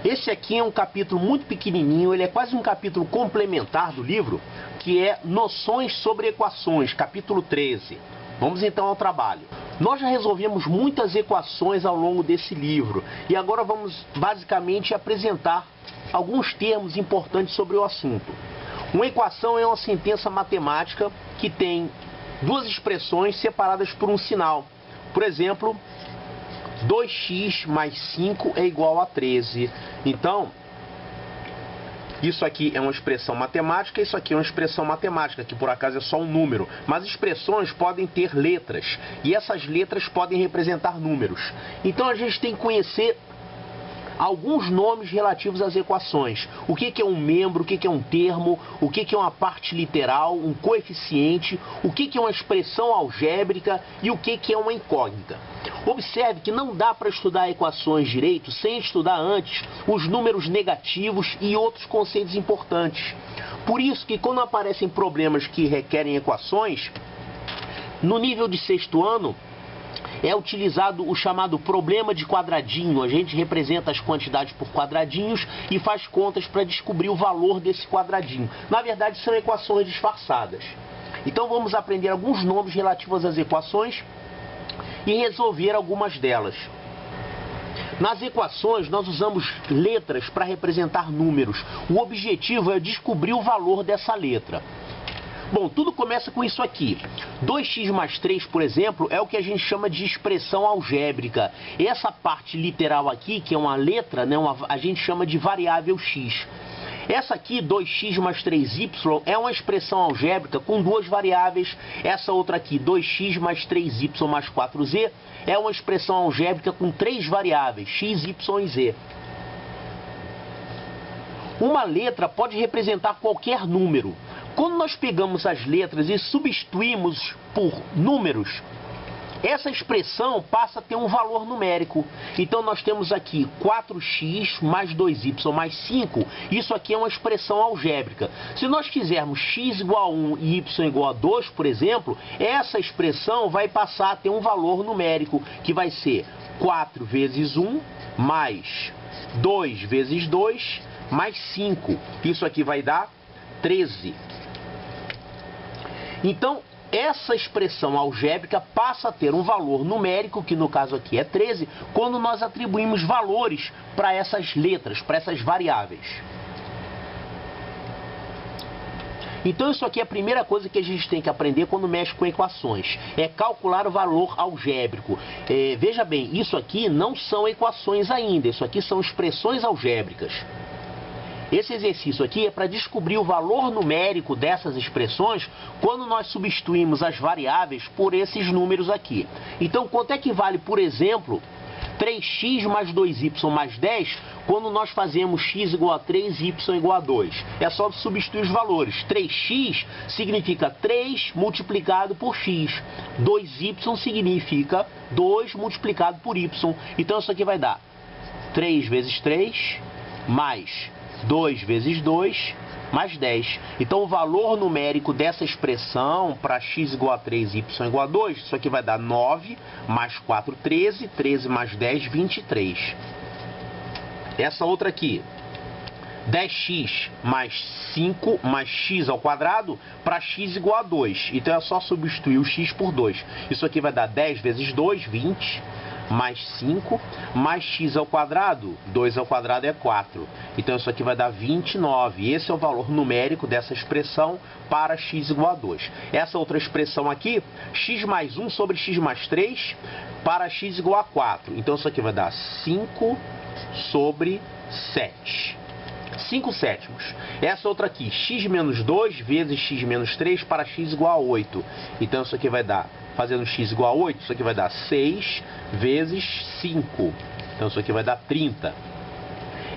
Esse aqui é um capítulo muito pequenininho, ele é quase um capítulo complementar do livro, que é Noções sobre Equações, capítulo 13. Vamos então ao trabalho. Nós já resolvemos muitas equações ao longo desse livro e agora vamos basicamente apresentar alguns termos importantes sobre o assunto. Uma equação é uma sentença matemática que tem duas expressões separadas por um sinal. Por exemplo, 2x mais 5 é igual a 13. Então, isso aqui é uma expressão matemática, isso aqui é uma expressão matemática, que por acaso é só um número. Mas expressões podem ter letras, e essas letras podem representar números. Então a gente tem que conhecer alguns nomes relativos às equações. O que é um membro, o que é um termo, o que é uma parte literal, um coeficiente, o que é uma expressão algébrica e o que é uma incógnita. Observe que não dá para estudar equações direito sem estudar antes os números negativos e outros conceitos importantes. Por isso que quando aparecem problemas que requerem equações, no nível de sexto ano, é utilizado o chamado problema de quadradinho. A gente representa as quantidades por quadradinhos e faz contas para descobrir o valor desse quadradinho. Na verdade, são equações disfarçadas. Então vamos aprender alguns nomes relativos às equações e resolver algumas delas. Nas equações, nós usamos letras para representar números. O objetivo é descobrir o valor dessa letra. Bom, tudo começa com isso aqui. 2x mais 3, por exemplo, é o que a gente chama de expressão algébrica. Essa parte literal aqui, que é uma letra, né, a gente chama de variável x. Essa aqui, 2x mais 3y, é uma expressão algébrica com duas variáveis. Essa outra aqui, 2x mais 3y mais 4z, é uma expressão algébrica com três variáveis, x, y e z. Uma letra pode representar qualquer número. Quando nós pegamos as letras e substituímos por números, essa expressão passa a ter um valor numérico. Então nós temos aqui 4x mais 2y mais 5. Isso aqui é uma expressão algébrica. Se nós quisermos x igual a 1 e y igual a 2, por exemplo, essa expressão vai passar a ter um valor numérico, que vai ser 4 vezes 1 mais 2 vezes 2 mais 5. Isso aqui vai dar 13. Então, essa expressão algébrica passa a ter um valor numérico, que no caso aqui é 13, quando nós atribuímos valores para essas letras, para essas variáveis. Então isso aqui é a primeira coisa que a gente tem que aprender quando mexe com equações. É calcular o valor algébrico. Veja bem, isso aqui não são equações ainda, isso aqui são expressões algébricas. Esse exercício aqui é para descobrir o valor numérico dessas expressões quando nós substituímos as variáveis por esses números aqui. Então, quanto é que vale, por exemplo, 3x mais 2y mais 10 quando nós fazemos x igual a 3 e y igual a 2? É só substituir os valores. 3x significa 3 multiplicado por x. 2y significa 2 multiplicado por y. Então, isso aqui vai dar 3 vezes 3 mais 2 vezes 2 mais 10. Então o valor numérico dessa expressão para x igual a 3 e y igual a 2, isso aqui vai dar 9 mais 4, 13, 13 mais 10, 23. Essa outra aqui, 10x mais 5 mais x ao quadrado para x igual a 2. Então é só substituir o x por 2. Isso aqui vai dar 10 vezes 2, 20. Mais 5, mais x ao quadrado, 2 ao quadrado é 4. Então isso aqui vai dar 29. Esse é o valor numérico dessa expressão para x igual a 2. Essa outra expressão aqui, x mais 1 sobre x mais 3 para x igual a 4. Então isso aqui vai dar 5 sobre 7. 5 sétimos. Essa outra aqui, x menos 2 vezes x menos 3 para x igual a 8. Então isso aqui vai dar, fazendo x igual a 8, isso aqui vai dar 6 vezes 5. Então isso aqui vai dar 30.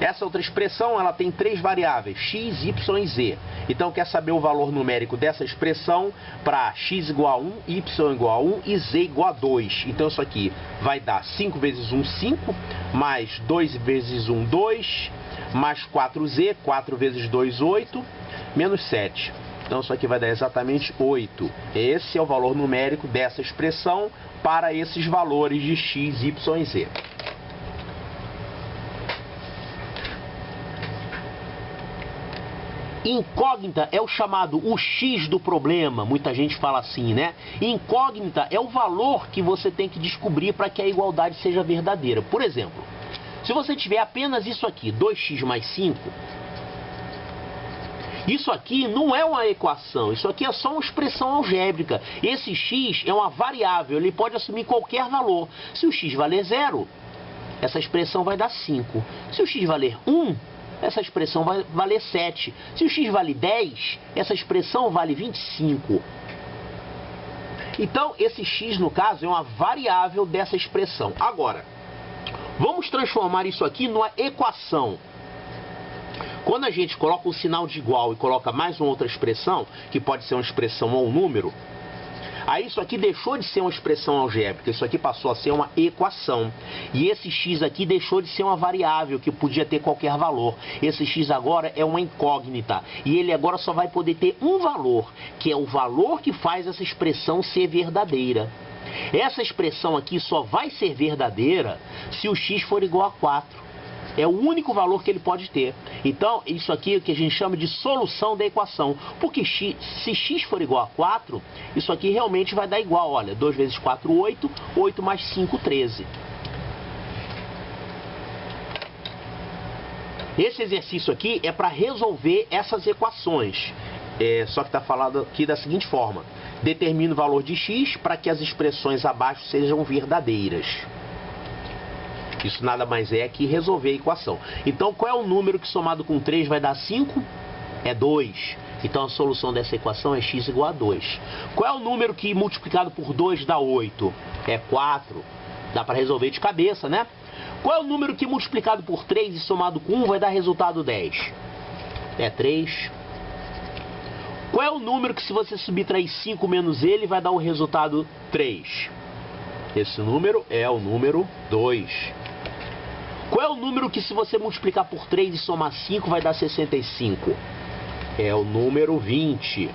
Essa outra expressão, ela tem três variáveis, x, y e z. Então quer saber o valor numérico dessa expressão para x igual a 1, y igual a 1 e z igual a 2. Então isso aqui vai dar 5 vezes 1, 5, mais 2 vezes 1, 2, mais 4z, 4 vezes 2, 8, menos 7. Então isso aqui vai dar exatamente 8. Esse é o valor numérico dessa expressão para esses valores de x, y e z. Incógnita é o chamado o X do problema, muita gente fala assim, né? Incógnita é o valor que você tem que descobrir para que a igualdade seja verdadeira. Por exemplo, se você tiver apenas isso aqui, 2x mais 5, isso aqui não é uma equação, isso aqui é só uma expressão algébrica. Esse x é uma variável, ele pode assumir qualquer valor. Se o x valer 0, essa expressão vai dar 5. Se o x valer 1, essa expressão vai valer 7. Se o x vale 10, essa expressão vale 25. Então, esse x, no caso, é uma variável dessa expressão. Agora, vamos transformar isso aqui numa equação. Quando a gente coloca o sinal de igual e coloca mais uma outra expressão, que pode ser uma expressão ou um número, aí isso aqui deixou de ser uma expressão algébrica, isso aqui passou a ser uma equação. E esse x aqui deixou de ser uma variável que podia ter qualquer valor. Esse x agora é uma incógnita. E ele agora só vai poder ter um valor, que é o valor que faz essa expressão ser verdadeira. Essa expressão aqui só vai ser verdadeira se o x for igual a 4. É o único valor que ele pode ter. Então, isso aqui é o que a gente chama de solução da equação. Porque se x for igual a 4, isso aqui realmente vai dar igual. Olha, 2 vezes 4, 8. 8 mais 5, 13. Esse exercício aqui é para resolver essas equações. Só que está falado aqui da seguinte forma. Determina o valor de x para que as expressões abaixo sejam verdadeiras. Isso nada mais é que resolver a equação. Então, qual é o número que somado com 3 vai dar 5? É 2. Então, a solução dessa equação é x igual a 2. Qual é o número que multiplicado por 2 dá 8? É 4. Dá para resolver de cabeça, né? Qual é o número que multiplicado por 3 e somado com 1 vai dar resultado 10? É 3. Qual é o número que se você subtrair 5 menos ele vai dar o resultado 3? Esse número é o número 2. Qual é o número que se você multiplicar por 3 e somar 5 vai dar 65? É o número 20.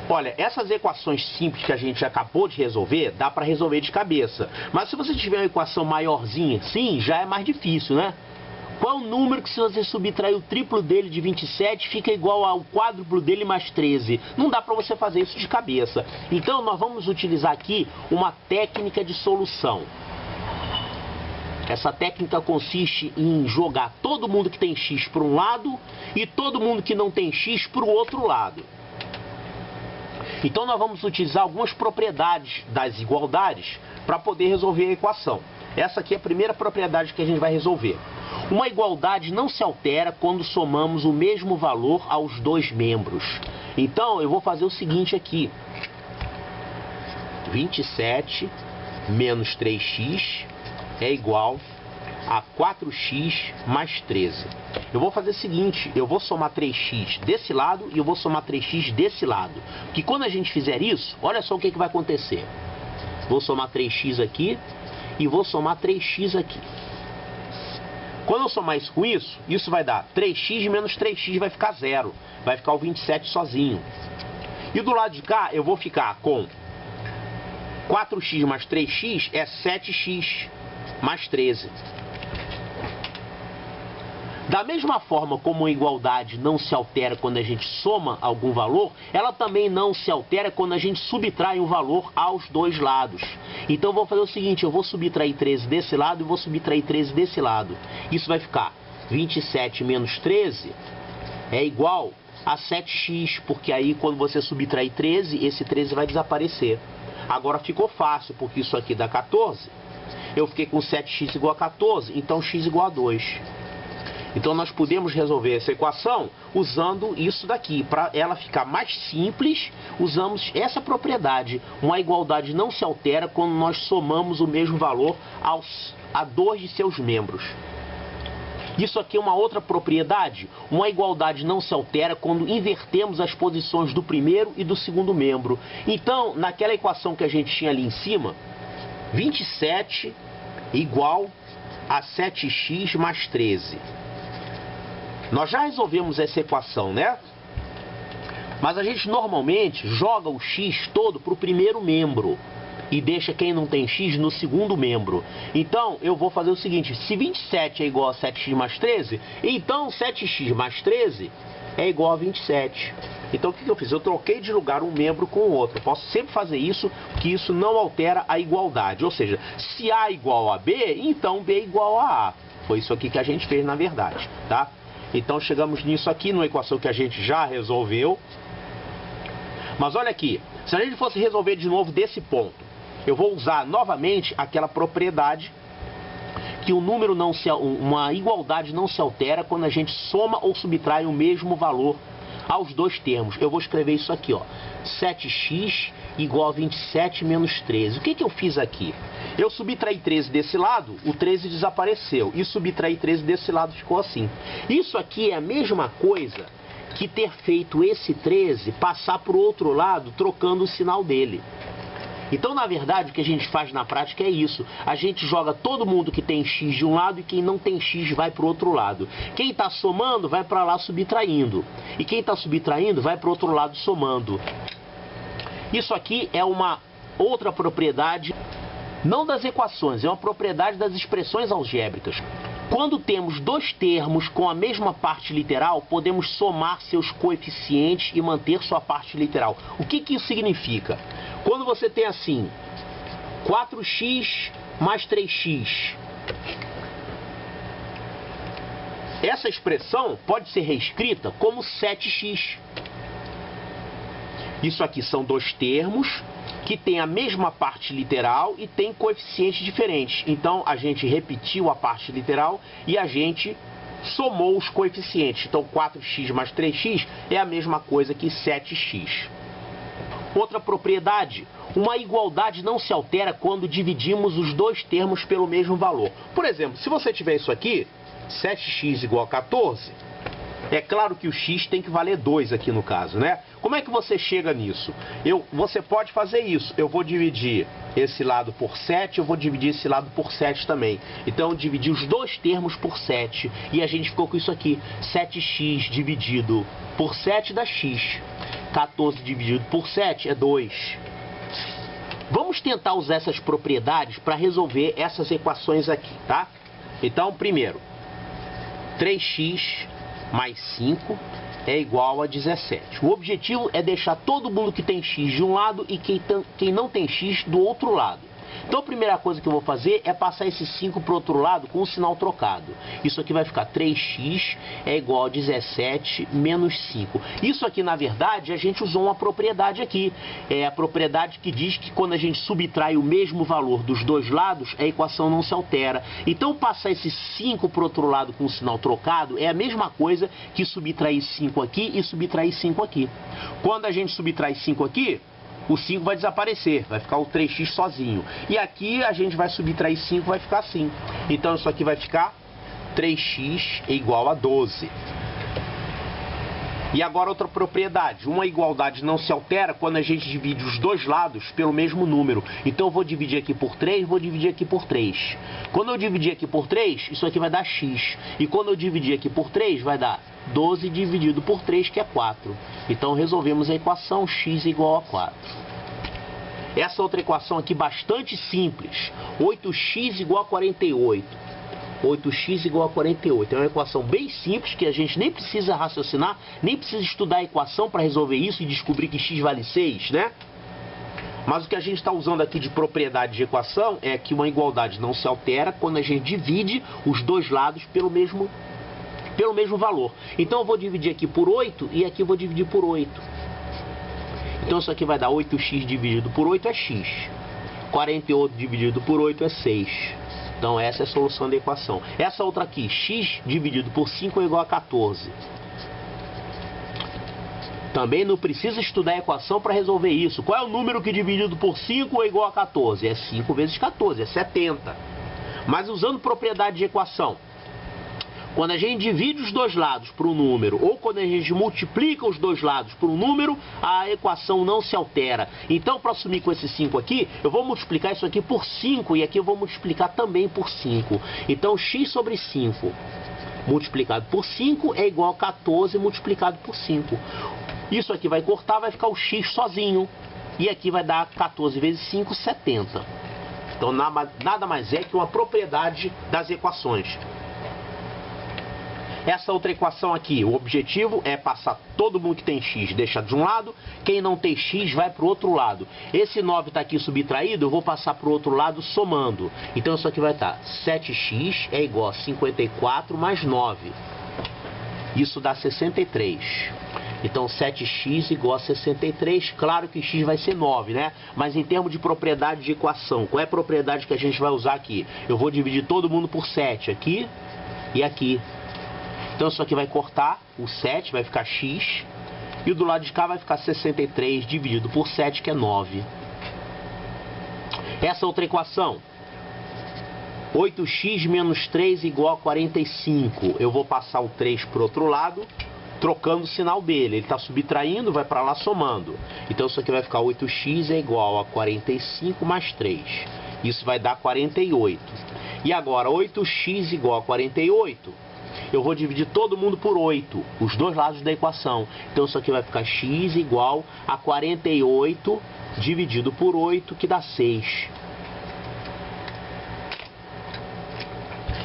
Olha, essas equações simples que a gente acabou de resolver, dá para resolver de cabeça. Mas se você tiver uma equação maiorzinha, sim, já é mais difícil, né? Qual é o número que se você subtrair o triplo dele de 27 fica igual ao quádruplo dele mais 13? Não dá para você fazer isso de cabeça. Então nós vamos utilizar aqui uma técnica de solução. Essa técnica consiste em jogar todo mundo que tem x para um lado e todo mundo que não tem x para o outro lado. Então nós vamos utilizar algumas propriedades das igualdades para poder resolver a equação. Essa aqui é a primeira propriedade que a gente vai resolver. Uma igualdade não se altera quando somamos o mesmo valor aos dois membros. Então, eu vou fazer o seguinte aqui. 27 menos 3x é igual a 4x mais 13. Eu vou fazer o seguinte, eu vou somar 3x desse lado e eu vou somar 3x desse lado. Porque quando a gente fizer isso, olha só o que vai acontecer. Vou somar 3x aqui e vou somar 3x aqui. Quando eu somar isso com isso vai dar 3x menos 3x vai ficar 0. Vai ficar o 27 sozinho. E do lado de cá eu vou ficar com 4x mais 3x é 7x mais 13. Da mesma forma como a igualdade não se altera quando a gente soma algum valor, ela também não se altera quando a gente subtrai um valor aos dois lados. Então eu vou fazer o seguinte, eu vou subtrair 13 desse lado e vou subtrair 13 desse lado. Isso vai ficar 27 menos 13 é igual a 7x, porque aí quando você subtrair 13, esse 13 vai desaparecer. Agora ficou fácil, porque isso aqui dá 14. Eu fiquei com 7x igual a 14, então x igual a 2. Então nós podemos resolver essa equação usando isso daqui. Para ela ficar mais simples, usamos essa propriedade. Uma igualdade não se altera quando nós somamos o mesmo valor a dois de seus membros. Isso aqui é uma outra propriedade. Uma igualdade não se altera quando invertemos as posições do primeiro e do segundo membro. Então, naquela equação que a gente tinha ali em cima, 27 igual a 7x mais 13. Nós já resolvemos essa equação, né? Mas a gente normalmente joga o x todo para o primeiro membro. e deixa quem não tem x no segundo membro. Então, eu vou fazer o seguinte, se 27 é igual a 7x mais 13, então 7x mais 13 é igual a 27. Então, o que eu fiz? Eu troquei de lugar um membro com o outro. Eu posso sempre fazer isso, porque isso não altera a igualdade. Ou seja, se A igual a B, então B igual a A. Foi isso aqui que a gente fez, na verdade, tá? Então, chegamos nisso aqui, numa equação que a gente já resolveu. Mas olha aqui, se a gente fosse resolver de novo desse ponto, eu vou usar novamente aquela propriedade que o número não se, uma igualdade não se altera quando a gente soma ou subtrai o mesmo valor aos dois termos. Eu vou escrever isso aqui, ó, 7x igual a 27 menos 13. O que eu fiz aqui? Eu subtraí 13 desse lado, o 13 desapareceu, e subtraí 13 desse lado ficou assim. Isso aqui é a mesma coisa que ter feito esse 13 passar para o outro lado trocando o sinal dele. Então, na verdade, o que a gente faz na prática é isso. A gente joga todo mundo que tem x de um lado e quem não tem x vai para o outro lado. Quem está somando vai para lá subtraindo. E quem está subtraindo vai para o outro lado somando. Isso aqui é uma outra propriedade, não das equações, é uma propriedade das expressões algébricas. Quando temos dois termos com a mesma parte literal, podemos somar seus coeficientes e manter sua parte literal. O que isso significa? Quando você tem assim, 4x mais 3x, essa expressão pode ser reescrita como 7x. Isso aqui são dois termos que têm a mesma parte literal e têm coeficientes diferentes. Então, a gente repetiu a parte literal e a gente somou os coeficientes. Então, 4x mais 3x é a mesma coisa que 7x. Outra propriedade, uma igualdade não se altera quando dividimos os dois termos pelo mesmo valor. Por exemplo, se você tiver isso aqui, 7x igual a 14, é claro que o x tem que valer 2 aqui no caso, né? Como é que você chega nisso? Você pode fazer isso. Eu vou dividir esse lado por 7, eu vou dividir esse lado por 7 também. Então, eu dividi os dois termos por 7. E a gente ficou com isso aqui. 7x dividido por 7 dá x. 14 dividido por 7 é 2. Vamos tentar usar essas propriedades para resolver essas equações aqui, tá? Então, primeiro, 3x mais 5 é igual a 17. O objetivo é deixar todo mundo que tem x de um lado e quem não tem x do outro lado. Então a primeira coisa que eu vou fazer é passar esse 5 para o outro lado com o sinal trocado. Isso aqui vai ficar 3x é igual a 17 menos 5. Isso aqui, na verdade, a gente usou uma propriedade aqui. É a propriedade que diz que quando a gente subtrai o mesmo valor dos dois lados, a equação não se altera. Então passar esse 5 para o outro lado com o sinal trocado é a mesma coisa que subtrair 5 aqui e subtrair 5 aqui. Quando a gente subtrai 5 aqui, o 5 vai desaparecer, vai ficar o 3x sozinho. E aqui a gente vai subtrair 5, vai ficar assim. Então isso aqui vai ficar 3x é igual a 12. E agora outra propriedade. Uma igualdade não se altera quando a gente divide os dois lados pelo mesmo número. Então eu vou dividir aqui por 3, vou dividir aqui por 3. Quando eu dividir aqui por 3, isso aqui vai dar x. E quando eu dividir aqui por 3, vai dar 12 dividido por 3, que é 4. Então resolvemos a equação x igual a 4. Essa outra equação aqui bastante simples. 8x igual a 48. 8x igual a 48. É uma equação bem simples que a gente nem precisa raciocinar, nem precisa estudar a equação para resolver isso e descobrir que x vale 6, né? Mas o que a gente está usando aqui de propriedade de equação é que uma igualdade não se altera quando a gente divide os dois lados pelo mesmo valor. Então eu vou dividir aqui por 8 e aqui eu vou dividir por 8. Então isso aqui vai dar 8x dividido por 8 é x. 48 dividido por 8 é 6. Então essa é a solução da equação. Essa outra aqui, x dividido por 5 é igual a 14. Também não precisa estudar a equação para resolver isso. Qual é o número que dividido por 5 é igual a 14? É 5 vezes 14, é 70. Mas usando propriedade de equação, quando a gente divide os dois lados por um número, ou quando a gente multiplica os dois lados por um número, a equação não se altera. Então, para assumir com esse 5 aqui, eu vou multiplicar isso aqui por 5, e aqui eu vou multiplicar também por 5. Então, x sobre 5 multiplicado por 5 é igual a 14 multiplicado por 5. Isso aqui vai cortar, vai ficar o x sozinho. E aqui vai dar 14 vezes 5, 70. Então nada mais é que uma propriedade das equações. Essa outra equação aqui, o objetivo é passar todo mundo que tem x, deixa de um lado, quem não tem x vai para o outro lado. Esse 9 está aqui subtraído, eu vou passar para o outro lado somando. Então isso aqui vai estar 7x é igual a 54 mais 9. Isso dá 63. Então 7x igual a 63, claro que x vai ser 9, né? Mas em termos de propriedade de equação, qual é a propriedade que a gente vai usar aqui? Eu vou dividir todo mundo por 7, aqui e aqui. Então isso aqui vai cortar o 7, vai ficar x. E do lado de cá vai ficar 63 dividido por 7, que é 9. Essa outra equação, 8x menos 3 igual a 45. Eu vou passar o 3 para o outro lado, trocando o sinal dele. Ele está subtraindo, vai para lá somando. Então isso aqui vai ficar 8x é igual a 45 mais 3. Isso vai dar 48. E agora 8x igual a 48. Eu vou dividir todo mundo por 8, os dois lados da equação. Então isso aqui vai ficar x igual a 48 dividido por 8, que dá 6.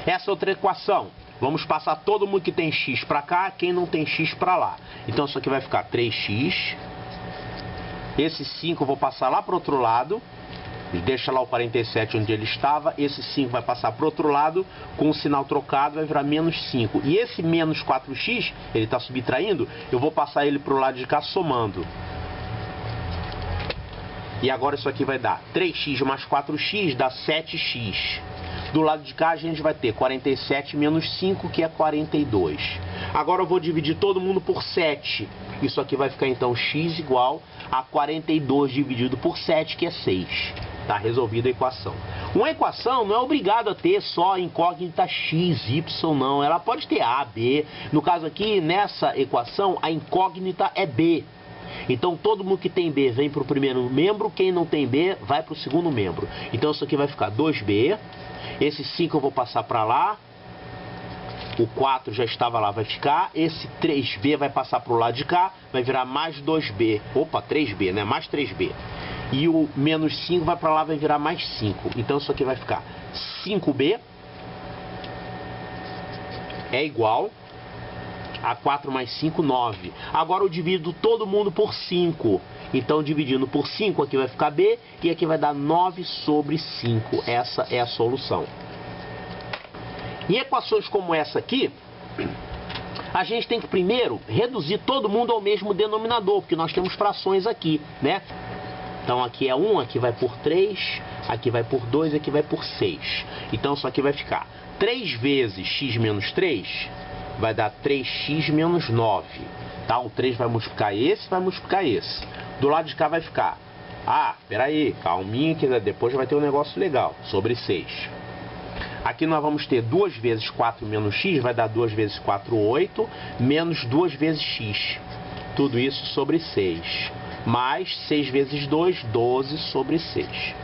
Essa outra equação, vamos passar todo mundo que tem x para cá, quem não tem x para lá. Então isso aqui vai ficar 3x. Esse 5 eu vou passar lá para o outro lado. Deixa lá o 47 onde ele estava. Esse 5 vai passar para o outro lado. Com o sinal trocado vai virar menos 5. E esse menos 4x, ele está subtraindo. Eu vou passar ele para o lado de cá somando. E agora isso aqui vai dar 3x mais 4x dá 7x. Do lado de cá a gente vai ter 47 menos 5, que é 42. Agora eu vou dividir todo mundo por 7. Isso aqui vai ficar então x igual a 42 dividido por 7, que é 6. Está resolvida a equação. Uma equação não é obrigada a ter só incógnita x, y, não. Ela pode ter a, b. No caso aqui, nessa equação, a incógnita é b. Então todo mundo que tem b vem para o primeiro membro, quem não tem b vai para o segundo membro. Então isso aqui vai ficar 2b. Esse 5 eu vou passar para lá. O 4 já estava lá, vai ficar. Esse 3b vai passar para o lado de cá, vai virar mais 2b. Opa, 3b, né? Mais 3b. E o menos 5 vai para lá, vai virar mais 5. Então isso aqui vai ficar 5b é igual a 4 mais 5, 9. Agora eu divido todo mundo por 5. Então dividindo por 5 aqui vai ficar b e aqui vai dar 9 sobre 5. Essa é a solução. Em equações como essa aqui, a gente tem que primeiro reduzir todo mundo ao mesmo denominador, porque nós temos frações aqui, né? Então aqui é 1, aqui vai por 3, aqui vai por 2, aqui vai por 6. Então isso aqui vai ficar 3 vezes x menos 3 vai dar 3x menos 9. Tá? O 3 vai multiplicar esse. Do lado de cá vai ficar, peraí, calminha que depois vai ter um negócio legal, sobre 6. Aqui nós vamos ter 2 vezes 4 menos x, vai dar 2 vezes 4, 8, menos 2 vezes x. Tudo isso sobre 6. Mais 6 vezes 2, 12 sobre 6.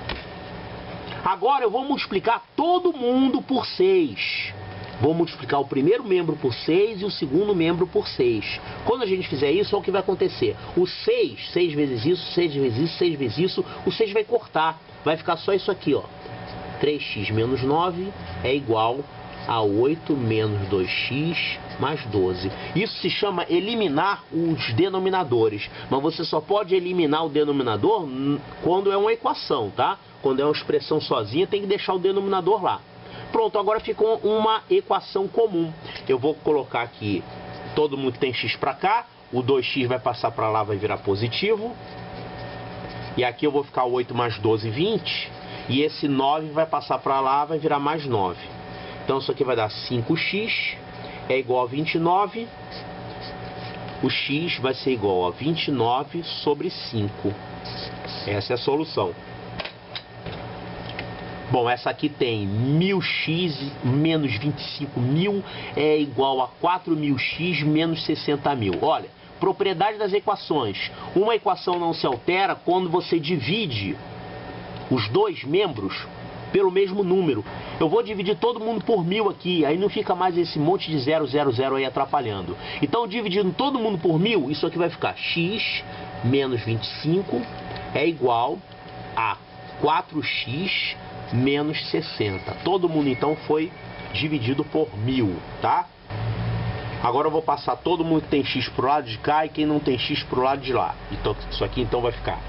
Agora eu vou multiplicar todo mundo por 6. Vou multiplicar o primeiro membro por 6 e o segundo membro por 6. Quando a gente fizer isso, olha o que vai acontecer. O 6 vezes isso, 6 vezes isso, 6 vezes isso, o 6 vai cortar. Vai ficar só isso aqui, ó. 3x menos 9 é igual a 8 menos 2x mais 12. Isso se chama eliminar os denominadores. Mas você só pode eliminar o denominador quando é uma equação, tá? Quando é uma expressão sozinha, tem que deixar o denominador lá. Pronto, agora ficou uma equação comum. Eu vou colocar aqui, todo mundo tem x para cá, o 2x vai passar para lá, vai virar positivo. E aqui eu vou ficar 8 mais 12, 20. E esse 9 vai passar para lá, vai virar mais 9. Então isso aqui vai dar 5x é igual a 29. O x vai ser igual a 29 sobre 5. Essa é a solução. Bom, essa aqui tem 1000x menos 25.000 é igual a 4.000x menos 60.000. Olha, propriedade das equações. Uma equação não se altera quando você divide os dois membros pelo mesmo número. Eu vou dividir todo mundo por 1000 aqui, aí não fica mais esse monte de 000 aí atrapalhando. Então, dividindo todo mundo por 1000, isso aqui vai ficar x menos 25 é igual a 4x menos 60. Todo mundo então foi dividido por 1000, tá? Agora eu vou passar todo mundo que tem x pro lado de cá e quem não tem x pro lado de lá. Então isso aqui então vai ficar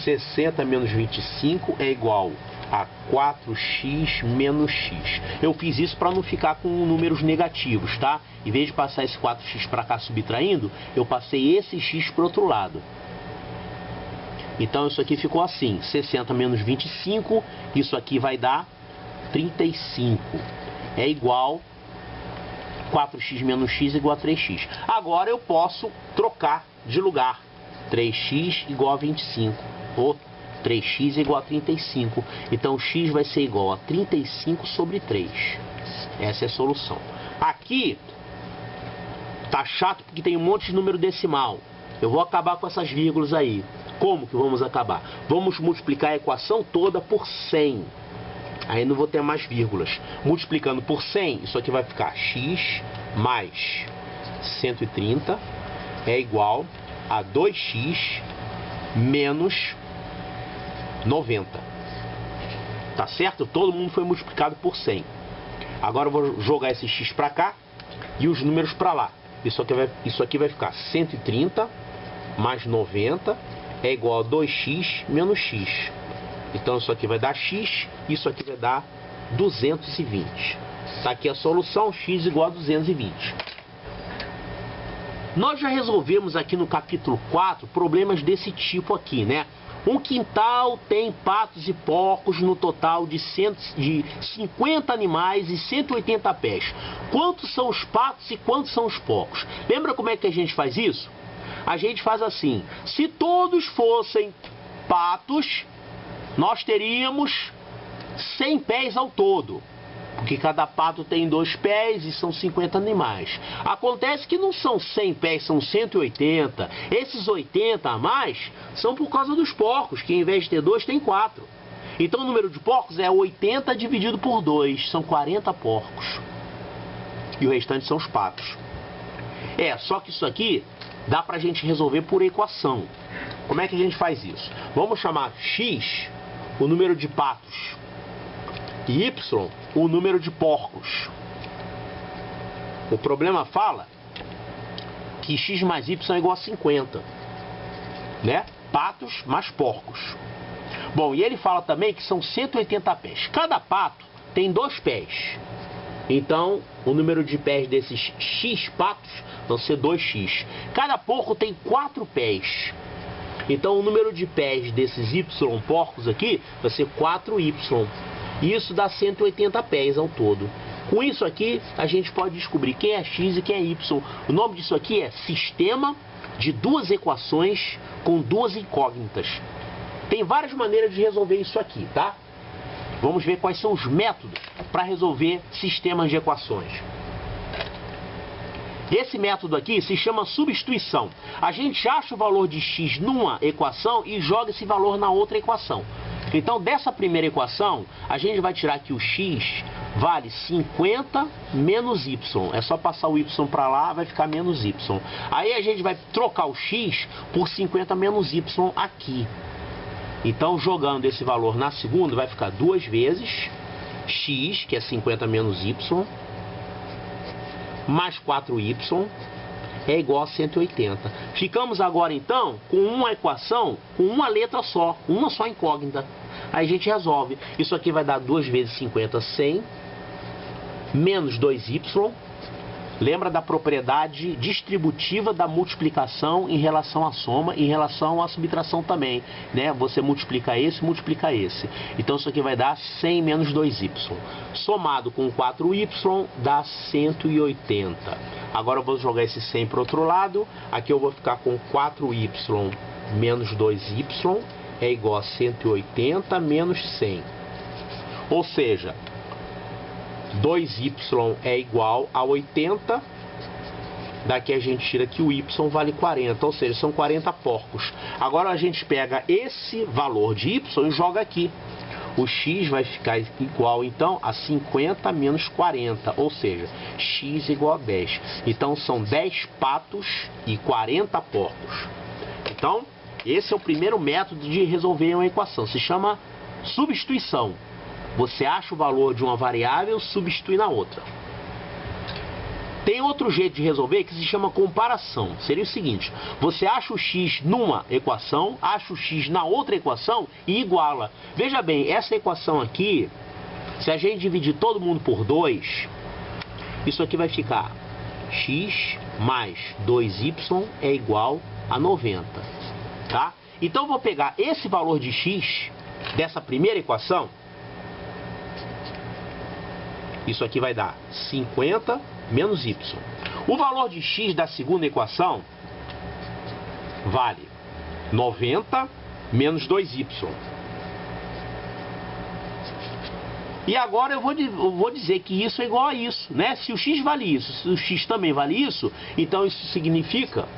60 menos 25 é igual a 4x menos x. Eu fiz isso para não ficar com números negativos, tá? Em vez de passar esse 4x para cá subtraindo, eu passei esse x pro outro lado. Então isso aqui ficou assim, 60 menos 25, isso aqui vai dar 35. É igual 4x menos x igual a 3x. Agora eu posso trocar de lugar. 3x igual a 25. Ou 3x igual a 35. Então x vai ser igual a 35 sobre 3. Essa é a solução. Aqui tá chato porque tem um monte de número decimal. Eu vou acabar com essas vírgulas aí. Como que vamos acabar? Vamos multiplicar a equação toda por 100. Aí não vou ter mais vírgulas. Multiplicando por 100, isso aqui vai ficar x mais 130 é igual a 2x menos 90. Tá certo? Todo mundo foi multiplicado por 100. Agora eu vou jogar esse x para cá e os números para lá. Isso aqui vai ficar 130 mais 90 é igual a 2x menos x. Então isso aqui vai dar x, isso aqui vai dar 220. Está aqui a solução, x igual a 220. Nós já resolvemos aqui no capítulo 4 problemas desse tipo aqui, né? Um quintal tem patos e porcos no total de 50 animais e 180 pés. Quantos são os patos e quantos são os porcos? Lembra como é que a gente faz isso? A gente faz assim, se todos fossem patos, nós teríamos 100 pés ao todo, porque cada pato tem 2 pés e são 50 animais. Acontece que não são 100 pés, são 180. Esses 80 a mais são por causa dos porcos, que em vez de ter 2, tem 4. Então o número de porcos é 80 dividido por 2, são 40 porcos. E o restante são os patos. Só que isso aqui dá pra gente resolver por equação. Como é que a gente faz isso? Vamos chamar x o número de patos e y o número de porcos. O problema fala que x mais y é igual a 50, né? Patos mais porcos. Bom, e ele fala também que são 180 pés. Cada pato tem 2 pés. Então, o número de pés desses x patos vão ser 2x. Cada porco tem 4 pés. Então, o número de pés desses y porcos aqui vai ser 4y. Isso dá 180 pés ao todo. Com isso aqui, a gente pode descobrir quem é x e quem é y. O nome disso aqui é sistema de duas equações com duas incógnitas. Tem várias maneiras de resolver isso aqui, tá? Vamos ver quais são os métodos para resolver sistemas de equações. Esse método aqui se chama substituição. A gente acha o valor de x numa equação e joga esse valor na outra equação. Então, dessa primeira equação, a gente vai tirar que o x vale 50 menos y. É só passar o y para lá, vai ficar menos y. Aí a gente vai trocar o x por 50 menos y aqui. Então, jogando esse valor na segunda, vai ficar 2 vezes x, que é 50 menos y, mais 4y, é igual a 180. Ficamos agora, então, com uma equação com uma letra só, uma só incógnita. Aí a gente resolve. Isso aqui vai dar 2 vezes 50, 100, menos 2y. Lembra da propriedade distributiva da multiplicação em relação à soma, em relação à subtração também, né? Você multiplica esse. Então isso aqui vai dar 100 menos 2y. Somado com 4y dá 180. Agora eu vou jogar esse 100 para o outro lado. Aqui eu vou ficar com 4y menos 2y é igual a 180 menos 100. Ou seja, 2y é igual a 80, daqui a gente tira que o y vale 40, ou seja, são 40 porcos. Agora a gente pega esse valor de y e joga aqui. O x vai ficar igual, então, a 50 menos 40, ou seja, x igual a 10. Então, são 10 patos e 40 porcos. Então, Esse é o primeiro método de resolver uma equação. Se chama substituição. Você acha o valor de uma variável, substitui na outra. Tem outro jeito de resolver que se chama comparação. Seria o seguinte: você acha o x numa equação, acha o x na outra equação e iguala. Veja bem, essa equação aqui, se a gente dividir todo mundo por 2, isso aqui vai ficar x mais 2y é igual a 90. Tá? Então eu vou pegar esse valor de x dessa primeira equação. Isso aqui vai dar 50 menos y. O valor de x da segunda equação vale 90 menos 2y. E agora eu vou dizer que isso é igual a isso, né? Se o x vale isso, se o x também vale isso, então isso significa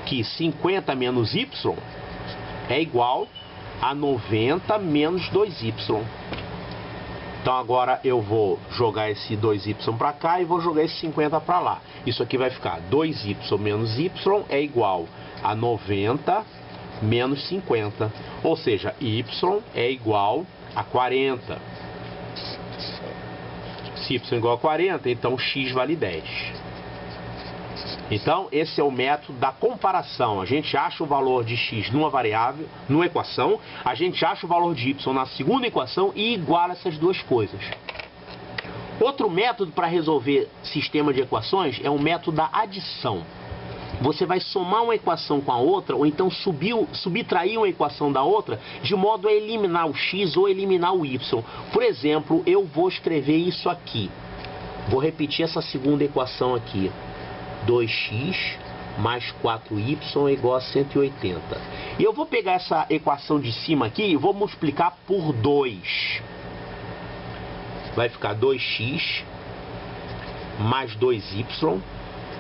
que 50 menos y é igual a 90 menos 2y. Então agora eu vou jogar esse 2y para cá e vou jogar esse 50 para lá. Isso aqui vai ficar 2y menos y é igual a 90 menos 50. Ou seja, y é igual a 40. Se y é igual a 40, então x vale 10. Então, esse é o método da comparação. A gente acha o valor de x numa variável, numa equação, a gente acha o valor de y na segunda equação e iguala essas duas coisas. Outro método para resolver sistema de equações é o método da adição. Você vai somar uma equação com a outra, ou então subtrair uma equação da outra, de modo a eliminar o x ou eliminar o y. Por exemplo, eu vou escrever isso aqui. Vou repetir essa segunda equação aqui. 2x mais 4y é igual a 180. E eu vou pegar essa equação de cima aqui e vou multiplicar por 2. Vai ficar 2x mais 2y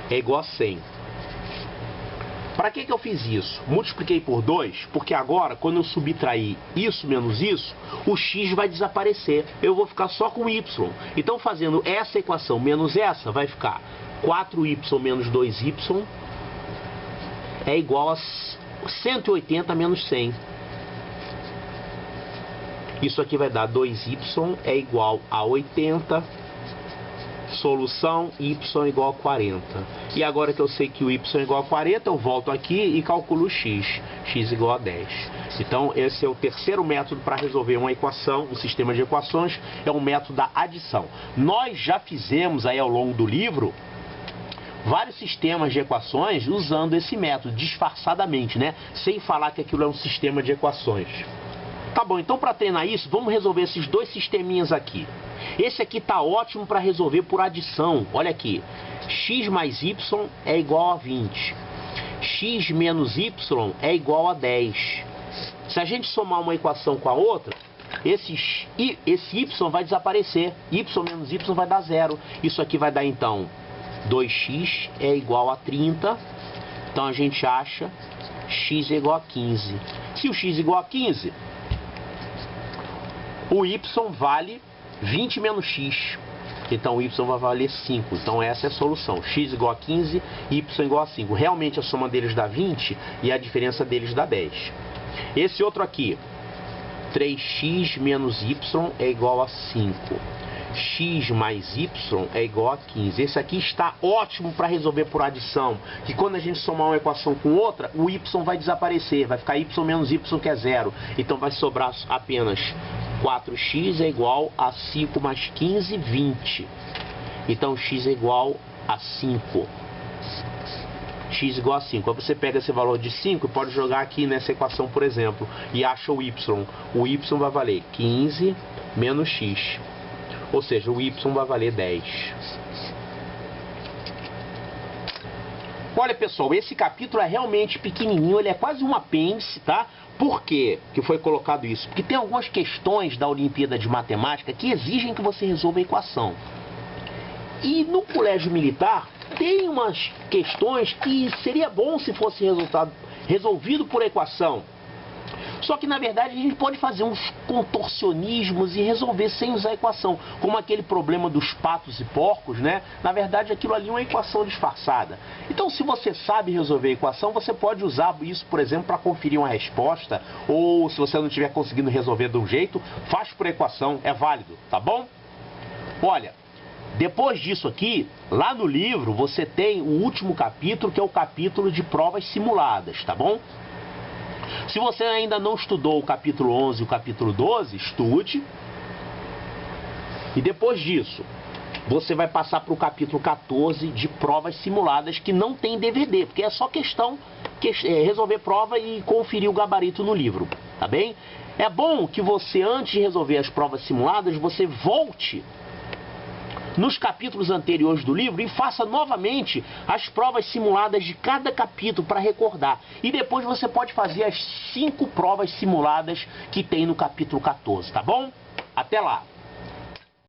é igual a 100. Para que eu fiz isso? Multipliquei por 2, porque agora, quando eu subtrair isso menos isso, o x vai desaparecer. Eu vou ficar só com y. Então, fazendo essa equação menos essa, vai ficar 4y menos 2y é igual a 180 menos 100. Isso aqui vai dar 2y é igual a 80. Solução, y é igual a 40. E agora que eu sei que o y é igual a 40, eu volto aqui e calculo o x. X igual a 10. Então, esse é o terceiro método para resolver uma equação, um sistema de equações, é o método da adição. Nós já fizemos aí ao longo do livro vários sistemas de equações usando esse método, disfarçadamente, né? Sem falar que aquilo é um sistema de equações. Tá bom, então para treinar isso, vamos resolver esses dois sisteminhas aqui. Esse aqui tá ótimo para resolver por adição. Olha aqui, x mais y é igual a 20. X menos y é igual a 10. Se a gente somar uma equação com a outra, esse y vai desaparecer. Y menos y vai dar 0. Isso aqui vai dar então 2x é igual a 30. Então a gente acha x é igual a 15. Se o x é igual a 15, o y vale 20 menos x. Então o y vai valer 5. Então essa é a solução. X igual a 15, y igual a 5. Realmente a soma deles dá 20 e a diferença deles dá 10. Esse outro aqui, 3x menos y é igual a 5. X mais y é igual a 15. Esse aqui está ótimo para resolver por adição, que quando a gente somar uma equação com outra, o y vai desaparecer, vai ficar y menos y que é 0. Então vai sobrar apenas 4x é igual a 5 mais 15, 20. Então x é igual a 5. X igual a 5. Aí você pega esse valor de 5 e pode jogar aqui nessa equação, por exemplo, e acha o y. O y vai valer 15 menos x. Ou seja, o y vai valer 10. Olha, pessoal, esse capítulo é realmente pequenininho, ele é quase um apêndice, tá? Por quê que foi colocado isso? Porque tem algumas questões da Olimpíada de Matemática que exigem que você resolva a equação. E no colégio militar tem umas questões que seria bom se fosse resolvido por equação. Só que, na verdade, a gente pode fazer uns contorcionismos e resolver sem usar a equação. Como aquele problema dos patos e porcos, né? Na verdade, aquilo ali é uma equação disfarçada. Então, se você sabe resolver a equação, você pode usar isso, por exemplo, para conferir uma resposta. Ou, se você não estiver conseguindo resolver de um jeito, faz por equação, é válido, tá bom? Olha, depois disso aqui, lá no livro, você tem o último capítulo, que é o capítulo de provas simuladas, tá bom? Se você ainda não estudou o capítulo 11 e o capítulo 12, estude. E depois disso, você vai passar para o capítulo 14 de provas simuladas, que não tem DVD, porque é só questão resolver prova e conferir o gabarito no livro, tá bem? É bom que você, antes de resolver as provas simuladas, você volte nos capítulos anteriores do livro e faça novamente as provas simuladas de cada capítulo para recordar. E depois você pode fazer as 5 provas simuladas que tem no capítulo 14, tá bom? Até lá!